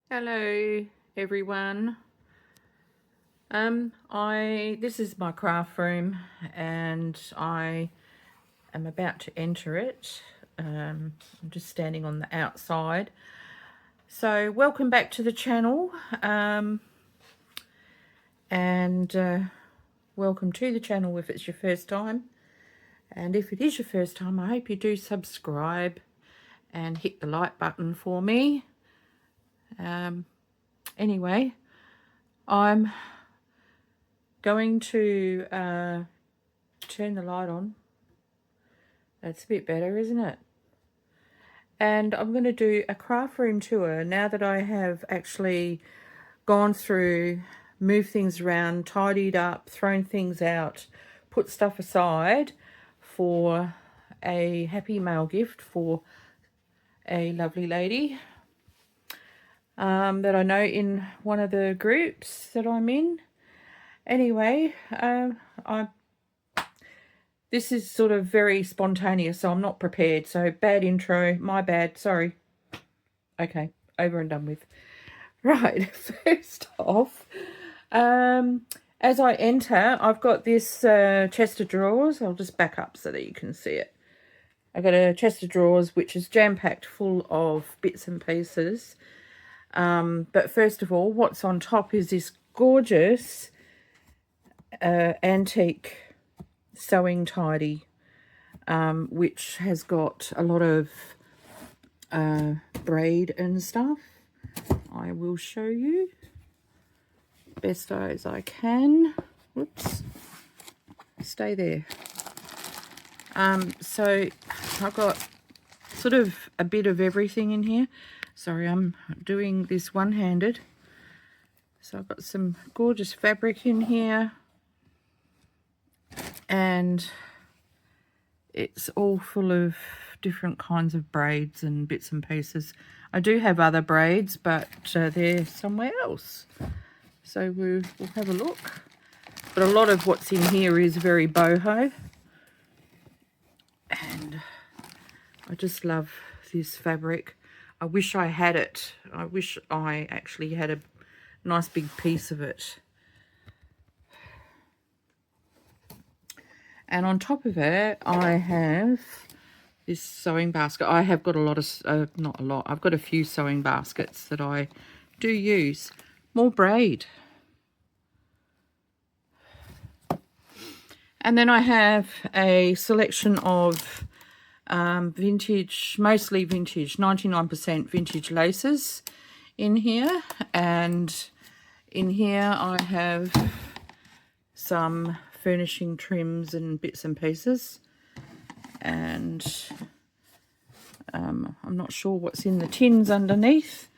Hello everyone. This is my craft room and I am about to enter it. I'm just standing on the outside. So welcome back to the channel, and welcome to the channel if it's your first time. And if it is your first time, I hope you do subscribe and hit the like button for me. Anyway, I'm going to turn the light on. That's a bit better, isn't it? And I'm going to do a craft room tour now that I have actually gone through, moved things around, tidied up, thrown things out, put stuff aside for a happy mail gift for a lovely lady that I know in one of the groups that I'm in. Anyway, this is sort of very spontaneous, so I'm not prepared. So bad intro, my bad, sorry. Okay, over and done with. Right, first off, as I enter, I've got this chest of drawers. I'll just back up so that you can see it. I've got a chest of drawers which is jam-packed full of bits and pieces. But first of all, what's on top is this gorgeous antique sewing tidy, which has got a lot of braid and stuff. I will show you best as I can. Whoops, stay there. So I've got sort of a bit of everything in here. Sorry, I'm doing this one-handed. So I've got some gorgeous fabric in here, and it's all full of different kinds of braids and bits and pieces. I do have other braids, but they're somewhere else. So we'll have a look. But a lot of what's in here is very boho. And I just love this fabric. I wish I had it. I wish I actually had a nice big piece of it. And on top of it, I have this sewing basket. I have got a lot of, not a lot, I've got a few sewing baskets that I do use. More braid. And then I have a selection of vintage, mostly vintage, 99% vintage laces in here. And in here I have some furnishing trims and bits and pieces. And I'm not sure what's in the tins underneath,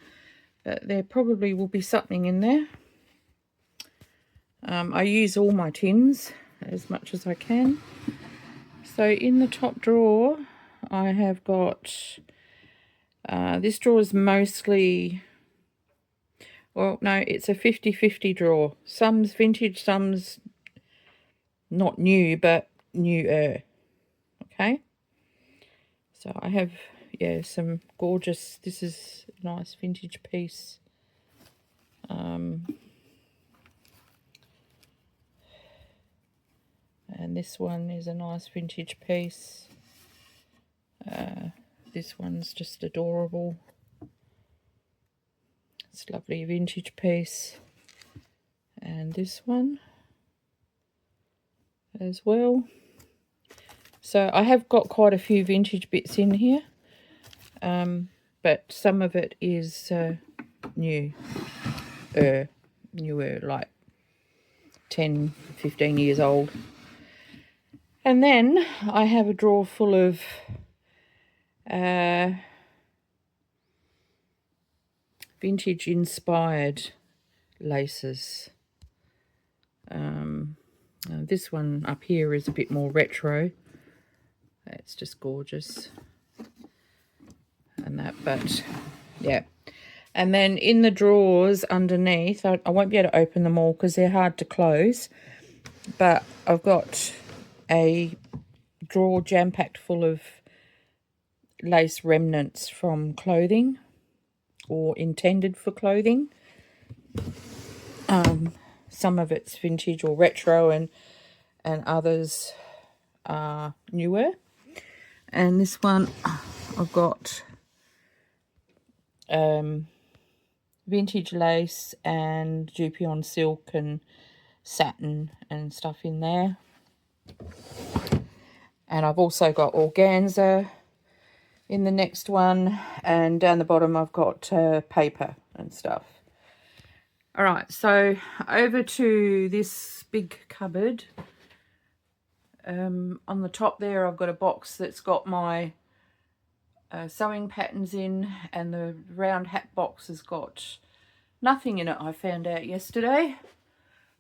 but there probably will be something in there. I use all my tins as much as I can. So in the top drawer I have got, this drawer is mostly, well no, it's a 50-50 drawer. Some's vintage, some's not new, but newer. Okay, so I have, yeah, some gorgeous, this is a nice vintage piece. And this one is a nice vintage piece. This one's just adorable. It's a lovely vintage piece. And this one as well. So I have got quite a few vintage bits in here, but some of it is newer, like 10, 15 years old. And then I have a drawer full of vintage inspired laces. This one up here is a bit more retro. It's just gorgeous. And that, but yeah. And then in the drawers underneath, I won't be able to open them all because they're hard to close, but I've got a drawer jam-packed full of lace remnants from clothing. or intended for clothing. Some of it's vintage or retro, and others are newer. And this one I've got vintage lace and Dupion silk and satin and stuff in there. And I've also got organza in the next one, and down the bottom I've got paper and stuff. All right, so over to this big cupboard. On the top there I've got a box that's got my sewing patterns in, and the round hat box has got nothing in it, I found out yesterday.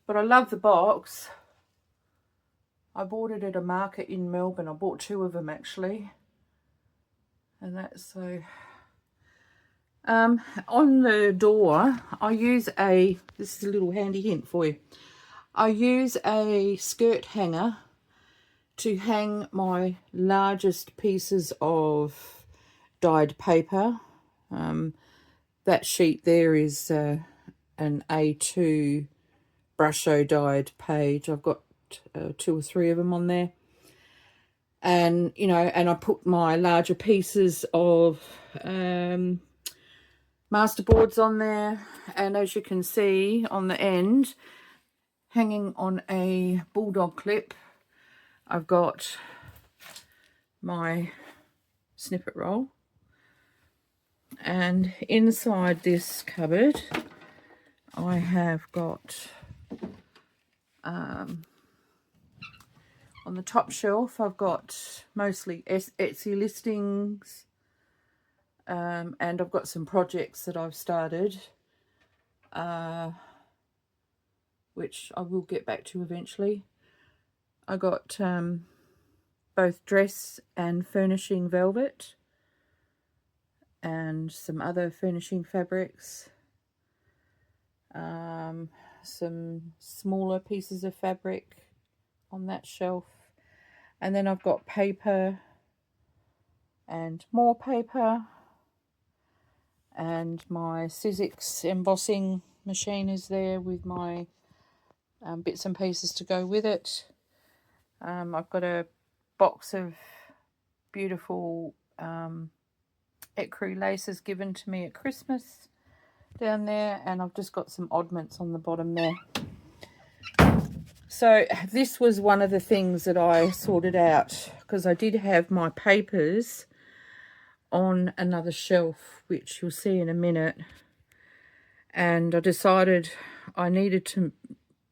But I love the box. I bought it at a market in Melbourne. I bought 2 of them actually. And that's so... on the door, I use this is a little handy hint for you. I use a skirt hanger to hang my largest pieces of dyed paper. That sheet there is an A2 brusho dyed page. I've got 2 or 3 of them on there, and and I put my larger pieces of masterboards on there, and as you can see on the end, hanging on a bulldog clip, I've got my snippet roll. And inside this cupboard I have got on the top shelf I've got mostly Etsy listings, and I've got some projects that I've started, which I will get back to eventually. I got both dress and furnishing velvet, and some other furnishing fabrics, some smaller pieces of fabric on that shelf, and then I've got paper and more paper, and my Sizzix embossing machine is there with my bits and pieces to go with it. I've got a box of beautiful ecru laces given to me at Christmas down there, and I've just got some oddments on the bottom there. So this was one of the things that I sorted out, because I did have my papers on another shelf, which you'll see in a minute, and I decided I needed to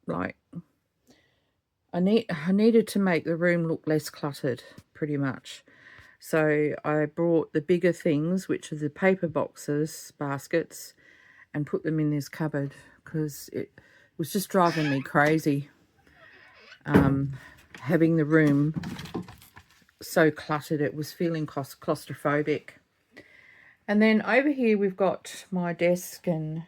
I needed to make the room look less cluttered, pretty much. So I brought the bigger things, which are the paper boxes, baskets, and put them in this cupboard, because it was just driving me crazy having the room so cluttered. It was feeling claustrophobic. And then over here we've got my desk, and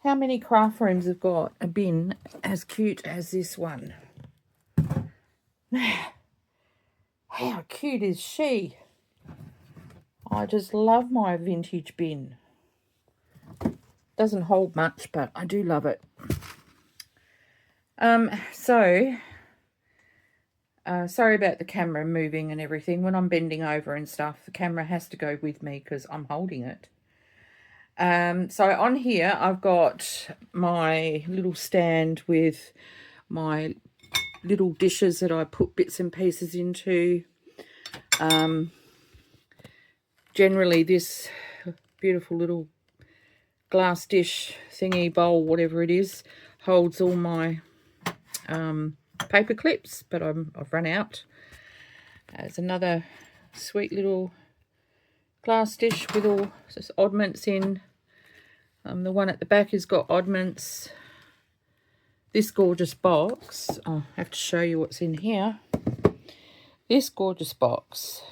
how many craft rooms have got a bin as cute as this one? How cute is she? I just love my vintage bin. Doesn't hold much, but I do love it. Sorry about the camera moving and everything. When I'm bending over and stuff, the camera has to go with me because I'm holding it. So on here I've got my little stand with my little dishes that I put bits and pieces into. Generally this beautiful little glass dish thingy, bowl, whatever it is, holds all my paper clips, but I've run out. There's another sweet little glass dish with all just oddments in. The one at the back has got oddments. This gorgeous box, I'll have to show you what's in here. This gorgeous box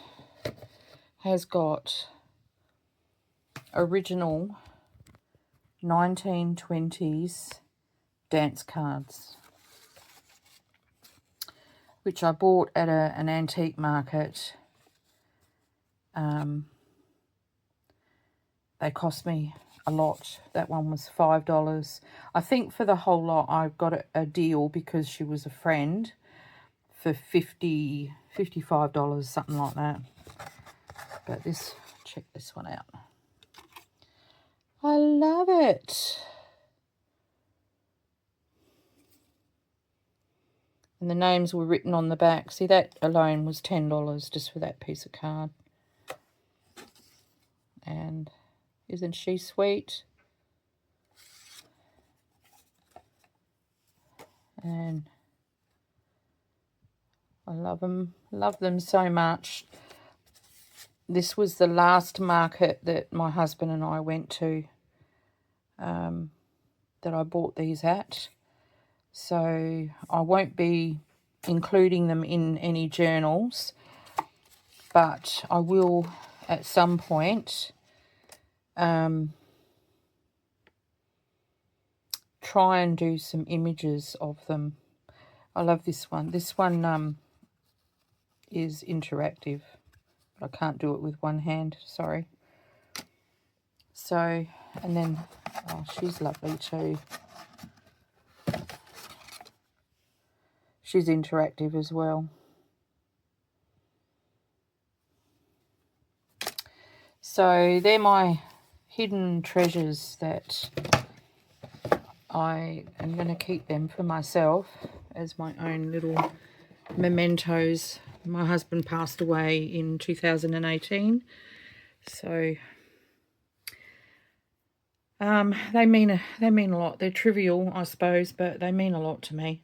has got original 1920s dance cards, which I bought at an antique market. they cost me a lot. That one was $5. I think for the whole lot I got a deal because she was a friend for $55, something like that. But this, check this one out. I love it. And the names were written on the back. See, that alone was $10 just for that piece of card. And isn't she sweet? And I love them so much. This was the last market that my husband and I went to, that I bought these at. So I won't be including them in any journals, but I will at some point try and do some images of them. I love this one. This one is interactive. I can't do it with one hand, sorry. So, and then, oh, she's lovely too. She's interactive as well. So they're my hidden treasures that I am going to keep them for myself as my own little mementos. My husband passed away in 2018, so they mean a lot. They're trivial, I suppose, but they mean a lot to me.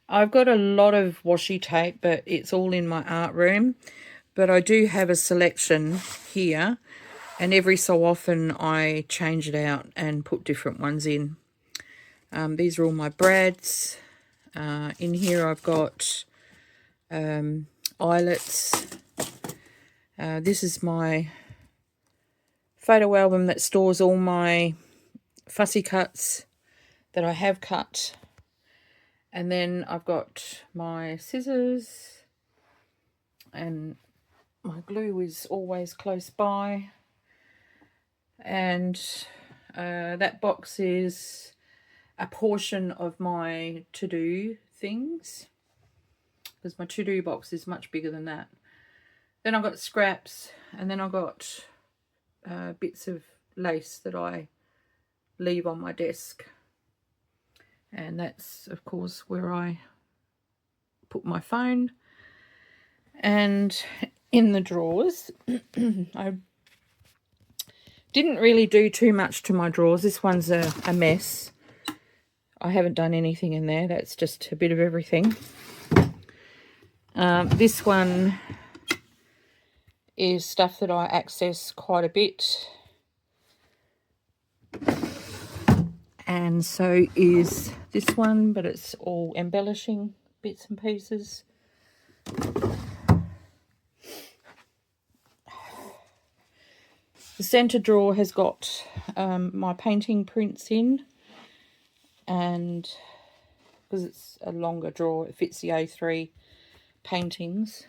I've got a lot of washi tape, but it's all in my art room. But I do have a selection here, and every so often I change it out and put different ones in. These are all my brads. In here I've got eyelets. This is my photo album that stores all my fussy cuts that I have cut. And then I've got my scissors, and my glue is always close by. And that box is a portion of my to-do things, because my to-do box is much bigger than that. Then I've got scraps, and then I've got bits of lace that I leave on my desk. And that's, of course, where I put my phone. And in the drawers, I didn't really do too much to my drawers. This one's a mess. I haven't done anything in there. That's just a bit of everything. This one is stuff that I access quite a bit. And so is this one, but it's all embellishing bits and pieces. The centre drawer has got my painting prints in, and because it's a longer drawer, it fits the A3 paintings.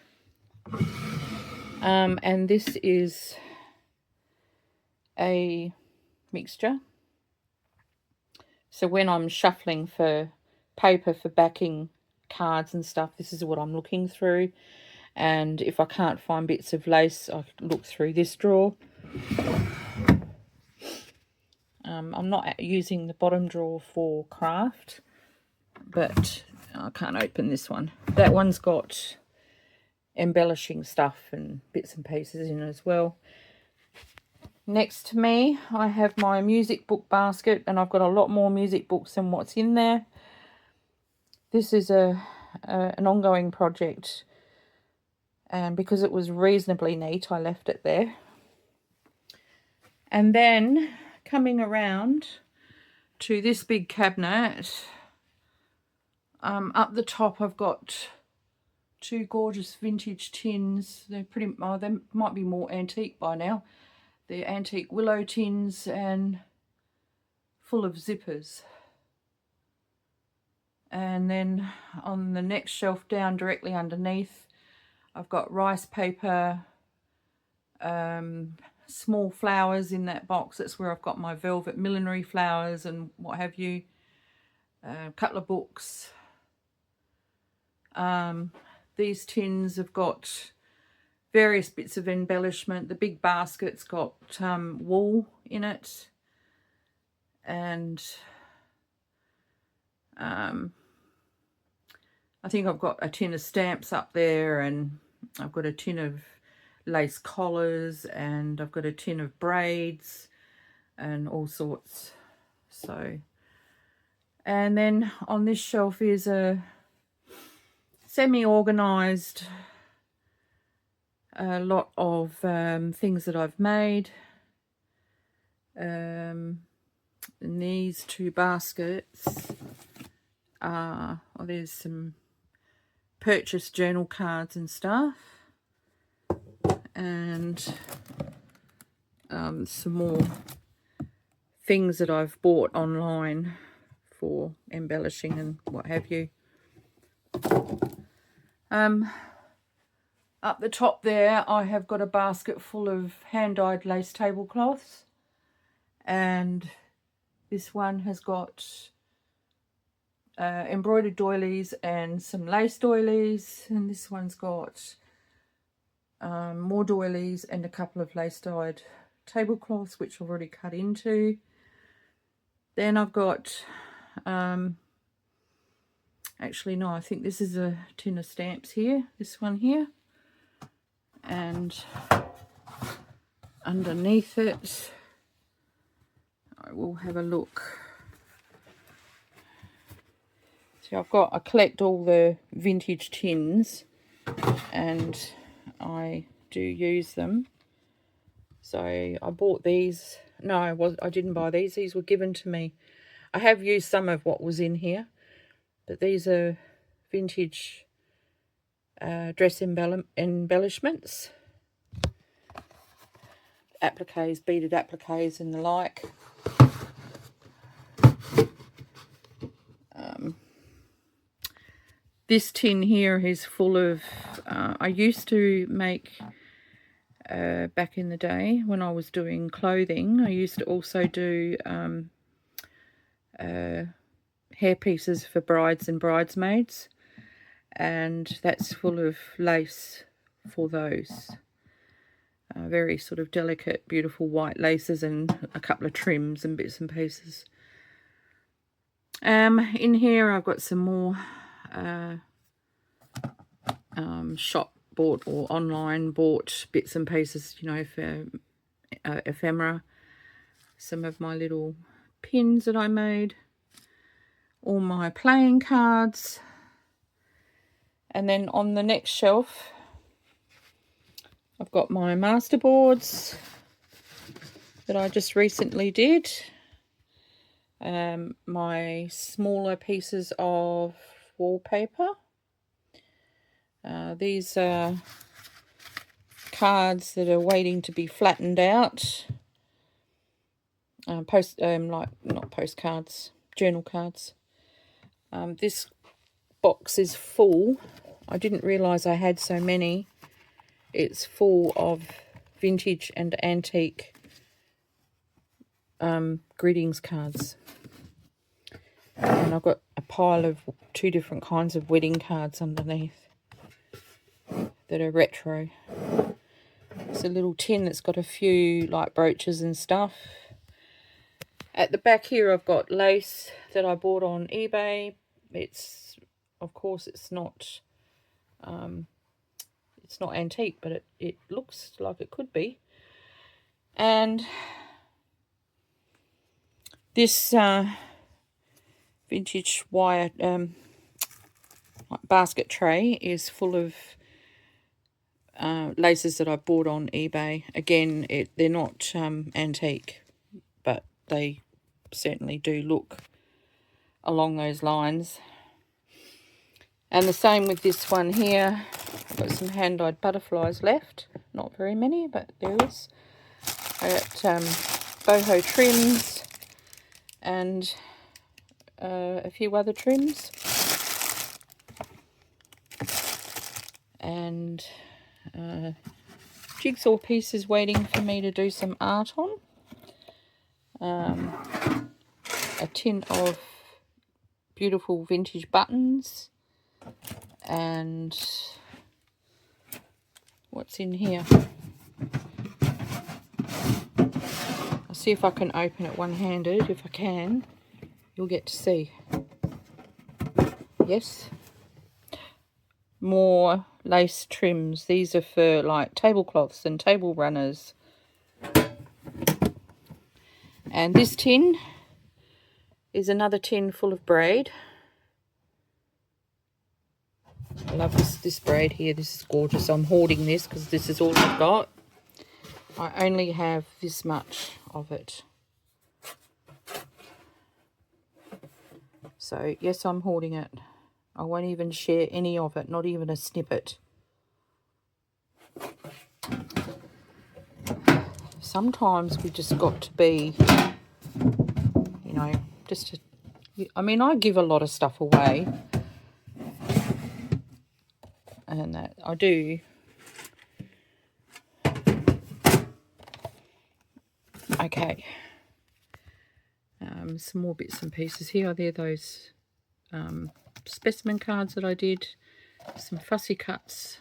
And this is a mixture. So when I'm shuffling for paper for backing cards and stuff, this is what I'm looking through. And if I can't find bits of lace, I look through this drawer. I'm not using the bottom drawer for craft, but I can't open this one. That one's got embellishing stuff and bits and pieces in as well. Next to me, I have my music book basket, and I've got a lot more music books than what's in there. This is an ongoing project, and because it was reasonably neat, I left it there. And then coming around to this big cabinet, up the top I've got two gorgeous vintage tins. They're pretty, oh, they might be more antique by now. They're antique willow tins and full of zippers. And then on the next shelf down directly underneath, I've got rice paper, small flowers in that box. That's where I've got my velvet millinery flowers and what have you. A couple of books. These tins have got various bits of embellishment. The big basket's got wool in it, and I think I've got a tin of stamps up there, and I've got a tin of lace collars, and I've got a tin of braids and all sorts. So, and then on this shelf is a semi-organized lot of things that I've made. In these two baskets are, well, there's some purchased journal cards and stuff, and some more things that I've bought online for embellishing and what have you. Up the top there, I have got a basket full of hand-dyed lace tablecloths, and this one has got embroidered doilies and some lace doilies, and this one's got more doilies and a couple of lace-dyed tablecloths, which I've already cut into. Then I've got, actually no, I think this is a tin of stamps here, this one here. And underneath it, I will have a look. So I collect all the vintage tins, and I do use them. So I bought these. No, I didn't buy these. These were given to me. I have used some of what was in here, but these are vintage dress embellishments, appliques, beaded appliques and the like. This tin here is full of, I used to make, back in the day when I was doing clothing, I used to also do hair pieces for brides and bridesmaids, and that's full of lace for those. Very sort of delicate, beautiful white laces, and a couple of trims and bits and pieces. In here I've got some more shop bought or online bought bits and pieces, you know, for ephemera. Some of my little pins that I made, all my playing cards. And then on the next shelf I've got my masterboards that I just recently did. My smaller pieces of wallpaper. These are cards that are waiting to be flattened out. Not postcards, journal cards. This box is full. I didn't realise I had so many. It's full of vintage and antique greetings cards. And I've got a pile of 2 different kinds of wedding cards underneath that are retro. It's a little tin that's got a few like brooches and stuff. At the back here I've got lace that I bought on eBay. It's, of course, it's not antique, but it looks like it could be. And this vintage wire basket tray is full of laces that I bought on eBay. Again, they're not antique, but they certainly do look along those lines. And the same with this one here. I've got some hand-dyed butterflies left. Not very many, but there is. I got boho trims and a few other trims. And jigsaw pieces waiting for me to do some art on. A tin of beautiful vintage buttons, and what's in here? I'll see if I can open it one-handed. If I can, you'll get to see. Yes. More lace trims. These are for like tablecloths and table runners. And this tin is another tin full of braid. I love this braid here. This is gorgeous. I'm hoarding this because this is all I've got. I only have this much of it. So yes, I'm hoarding it. I won't even share any of it, not even a snippet. Sometimes we just got to be, you know, I mean, I give a lot of stuff away. And that I do. Okay. Some more bits and pieces here. They're those specimen cards that I did. Some fussy cuts.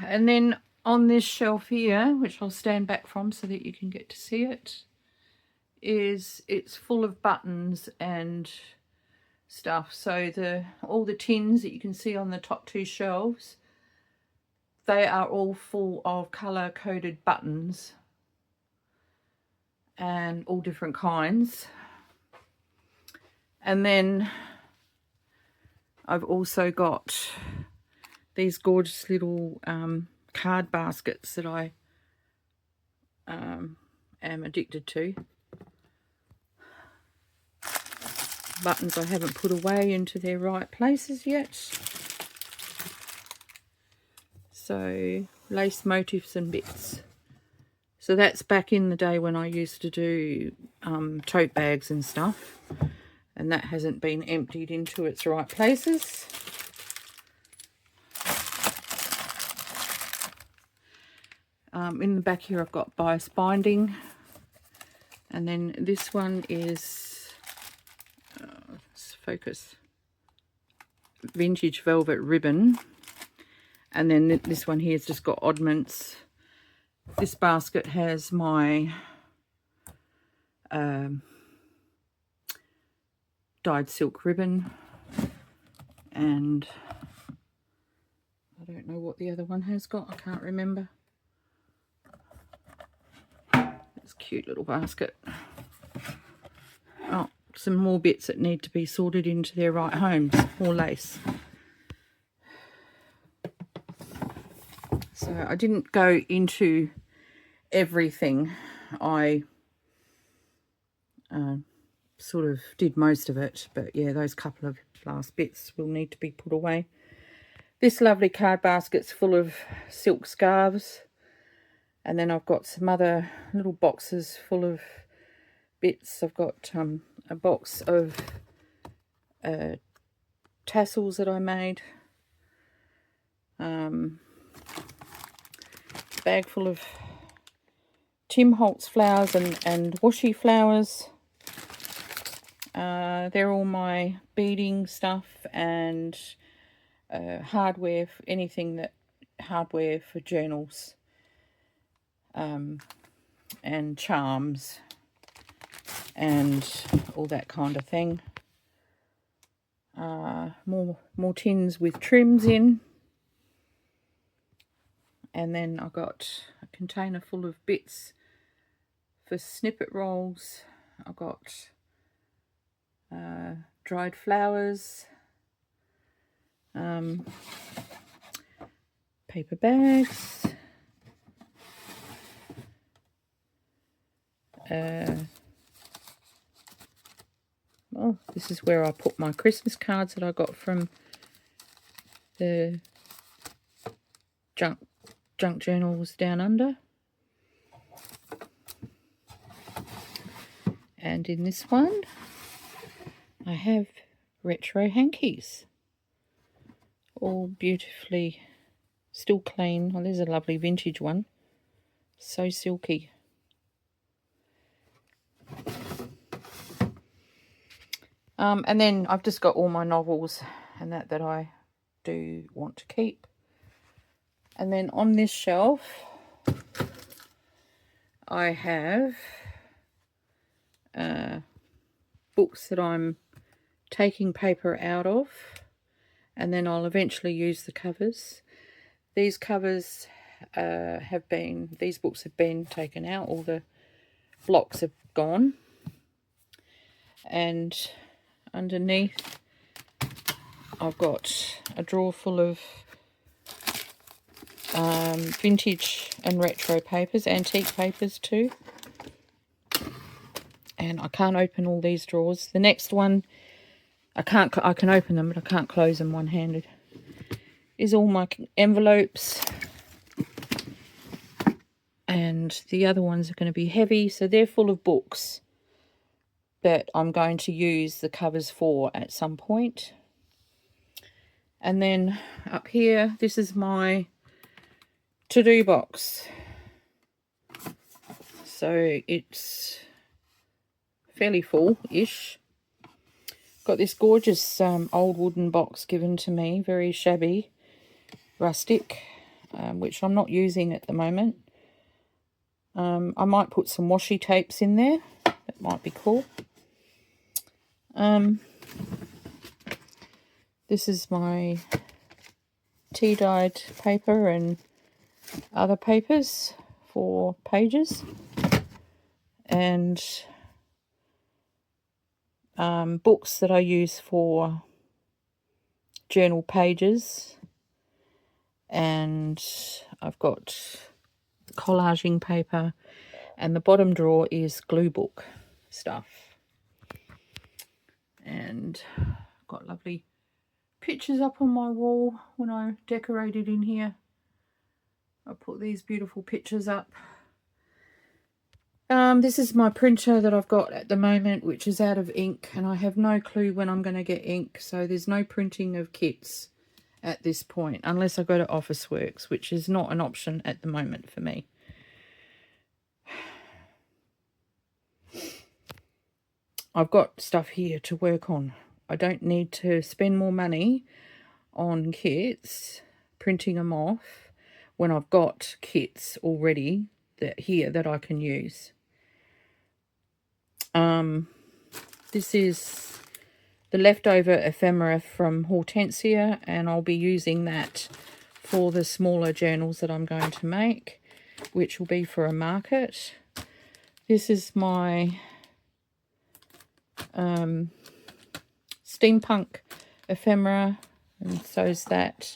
And then on this shelf here, which I'll stand back from so that you can get to see it, it's full of buttons and stuff. So all the tins that you can see on the top two shelves, they are all full of colour coded buttons and all different kinds. And then I've also got these gorgeous little card baskets that I am addicted to. Buttons I haven't put away into their right places yet. So lace motifs and bits. So that's back in the day when I used to do tote bags and stuff. And that hasn't been emptied into its right places. In the back here I've got bias binding. And then this one is, let's focus, vintage velvet ribbon. And then this one here has just got oddments. This basket has my dyed silk ribbon, and I don't know what the other one has got. I can't remember. It's a cute little basket. Oh, some more bits that need to be sorted into their right homes. More lace. So I didn't go into everything. I sort of did most of it, but yeah, those couple of last bits will need to be put away. This lovely card basket's full of silk scarves, and then I've got some other little boxes full of bits. I've got a box of tassels that I made, bag full of Tim Holtz flowers and washi flowers. They're all my beading stuff and hardware, anything that hardware for journals, and charms and all that kind of thing. More tins with trims in. And then I got a container full of bits for snippet rolls. I got dried flowers, paper bags, oh, this is where I put my Christmas cards that I got from the junk journals down under. And in this one I have retro hankies, all beautifully Still clean. Oh, there's a lovely vintage one. So silky. And then I've just got all my novels and that I do want to keep. And then on this shelf, I have books that I'm taking paper out of, and then I'll eventually use the covers. These covers these books have been taken out. All the blocks have gone. And underneath, I've got a drawer full of vintage and retro papers, antique papers too. And I can't open all these drawers. The next one, I can open them, but I can't close them one-handed. Is all my envelopes. And the other ones are going to be heavy, so they're full of books that I'm going to use the covers for at some point. And then up here, this is my to-do box. So it's fairly full-ish. Got this gorgeous old wooden box given to me, very shabby, rustic, which I'm not using at the moment. I might put some washi tapes in there. That might be cool. This is my tea-dyed paper and other papers for pages. And books that I use for journal pages. And I've got collaging paper, and the bottom drawer is glue book stuff. And I've got lovely pictures up on my wall when I decorated in here. I put these beautiful pictures up. This is my printer that I've got at the moment, which is out of ink, and I have no clue when I'm going to get ink, so there's no printing of kits at this point, unless I go to Officeworks, which is not an option at the moment for me. I've got stuff here to work on. I don't need to spend more money on kits, printing them off, when I've got kits already that I can use. This is the leftover ephemera from Hortensia, and I'll be using that for the smaller journals that I'm going to make, which will be for a market. This is my steampunk ephemera, and so is that.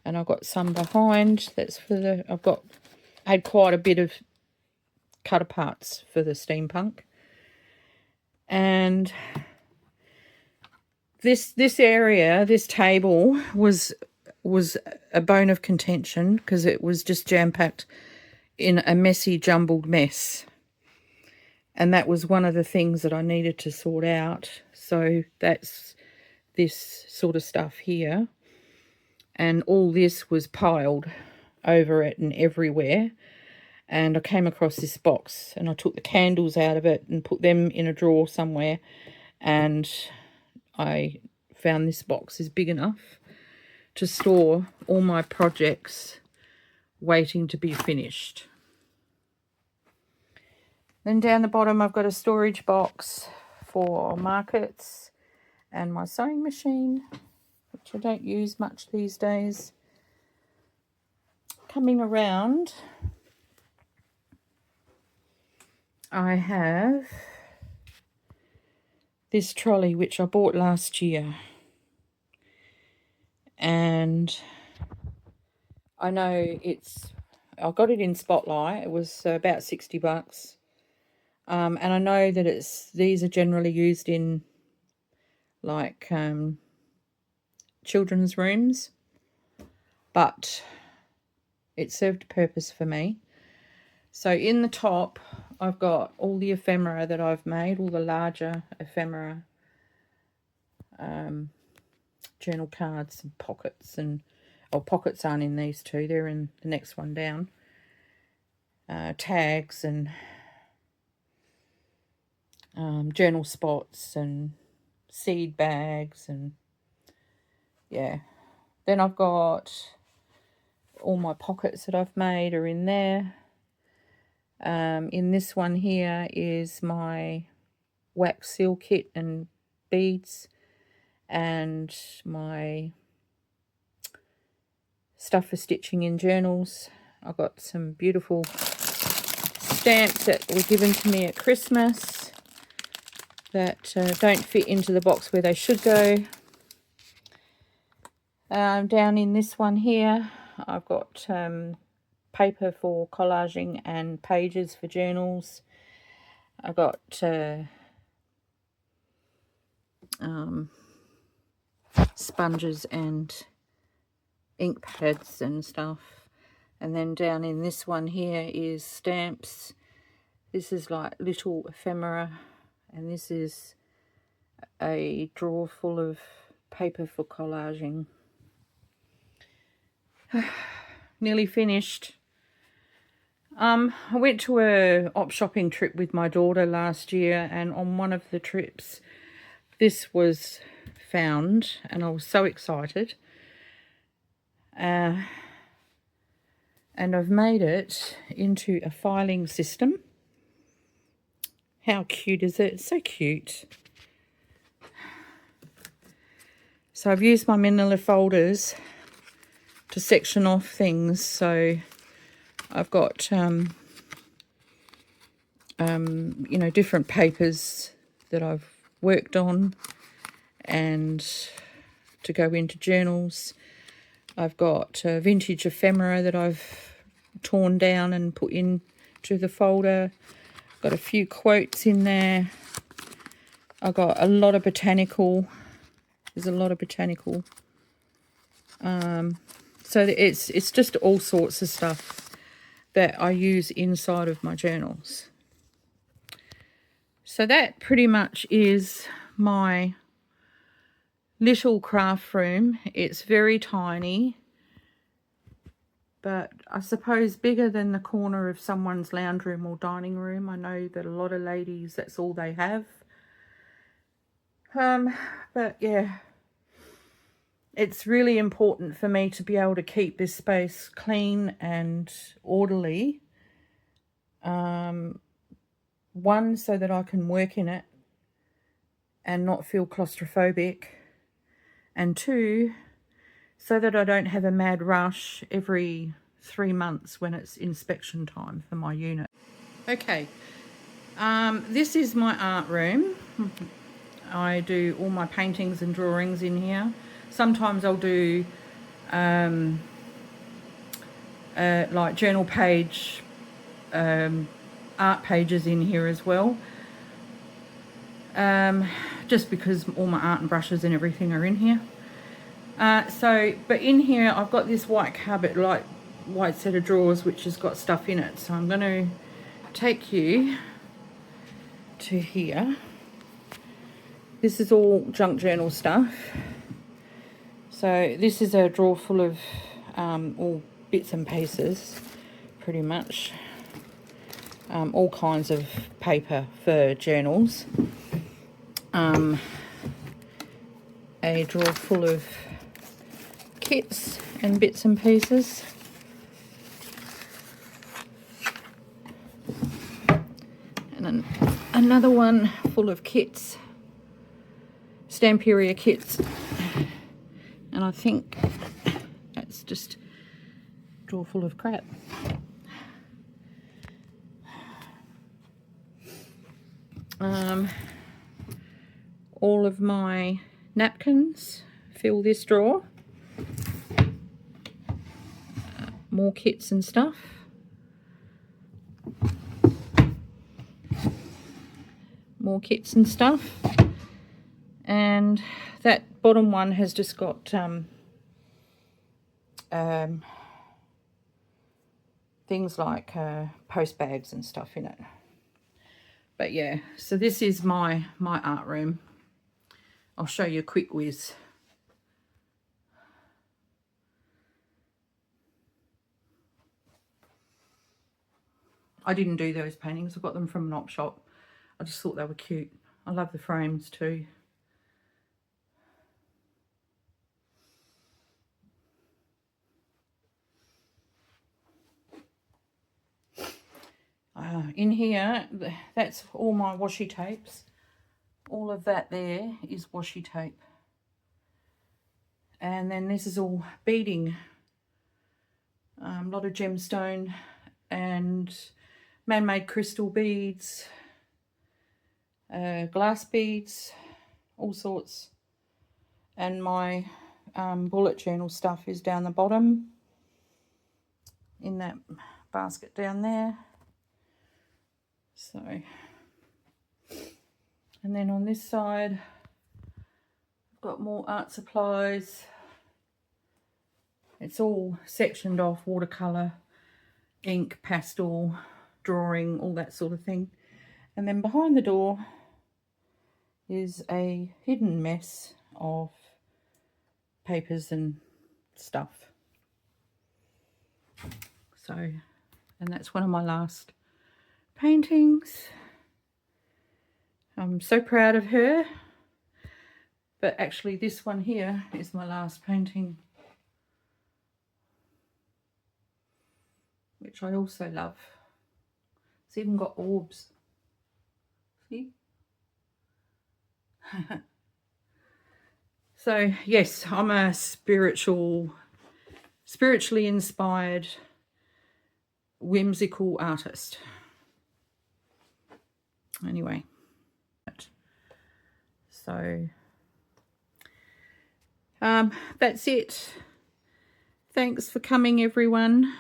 And I've got some behind. That's for the. I had quite a bit of cut aparts for the steampunk. And this area, this table was a bone of contention because it was just jam-packed in a messy, jumbled mess. And that was one of the things that I needed to sort out. So that's this sort of stuff here. And all this was piled over it and everywhere. And I came across this box, and I took the candles out of it and put them in a drawer somewhere. And I found this box is big enough to store all my projects waiting to be finished. Then down the bottom, I've got a storage box for markets and my sewing machine, which I don't use much these days. Coming around, I have this trolley, which I bought last year. And I know I got it in Spotlight. It was about $60. And I know that these are generally used in like children's rooms, but it served a purpose for me. So in the top, I've got all the ephemera that I've made, all the larger ephemera, journal cards and pockets, and or pockets aren't in these two, they're in the next one down. Tags and journal spots and seed bags, and yeah. Then I've got all my pockets that I've made are in there. In this one here is my wax seal kit and beads, and my stuff for stitching in journals. I've got some beautiful stamps that were given to me at Christmas that don't fit into the box where they should go. Down in this one here, I've got paper for collaging and pages for journals. I've got sponges and ink pads and stuff. And then down in this one here is stamps. This is like little ephemera, and this is a drawer full of paper for collaging. Nearly finished. I went to a op shopping trip with my daughter last year, and on one of the trips this was found, and I was so excited. And I've made it into a filing system. How cute is it? It's so cute. So I've used my manila folders to section off things. So I've got you know, different papers that I've worked on and to go into journals. I've got vintage ephemera that I've torn down and put into the folder. Got a few quotes in there. I've got a lot of botanical. There's a lot of botanical. So it's just all sorts of stuff that I use inside of my journals. So that pretty much is my little craft room. It's very tiny, but I suppose bigger than the corner of someone's lounge room or dining room. I know that a lot of ladies, that's all they have. But yeah, it's really important for me to be able to keep this space clean and orderly. One, so that I can work in it and not feel claustrophobic. And two, so that I don't have a mad rush every 3 months when it's inspection time for my unit. Okay, this is my art room. I do all my paintings and drawings in here. Sometimes I'll do like journal page, art pages in here as well. Just because all my art and brushes and everything are in here. But in here I've got this white cupboard, like white set of drawers, which has got stuff in it. So I'm going to take you to here. This is all junk journal stuff. So this is a drawer full of all bits and pieces, pretty much. All kinds of paper for journals. A drawer full of kits and bits and pieces. And then another one full of kits, Stamperia kits. And I think that's just a drawer full of crap. All of my napkins fill this drawer. More kits and stuff. More kits and stuff. And that bottom one has just got things like post bags and stuff in it. But yeah, so this is my art room. I'll show you a quick whiz. I didn't do those paintings. I got them from an op shop. I just thought they were cute. I love the frames too. In here, that's all my washi tapes. All of that there is washi tape. And then this is all beading. A lot of gemstone and man-made crystal beads, glass beads, all sorts. And my bullet journal stuff is down the bottom in that basket down there. So, and then on this side I've got more art supplies. It's all sectioned off: watercolour, ink, pastel, drawing, all that sort of thing. And then behind the door is a hidden mess of papers and stuff. So, and that's one of my last paintings. I'm so proud of her, but actually this one here is my last painting, which I also love. It's even got orbs. See? So yes, I'm a spiritually inspired, whimsical artist. Anyway, so that's it. Thanks for coming, everyone.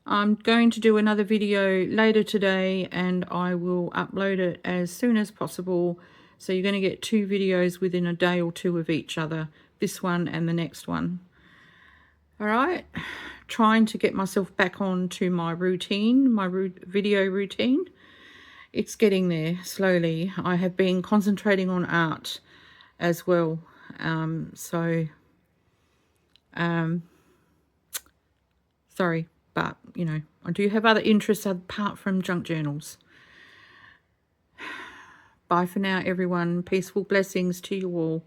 I'm going to do another video later today and I will upload it as soon as possible. So you're going to get 2 videos within a day or 2 of each other, this one and the next one. All right, trying to get myself back on to my routine, my video routine. It's getting there slowly. I have been concentrating on art as well. Sorry, but, you know, I do have other interests apart from junk journals. Bye for now, everyone. Peaceful blessings to you all.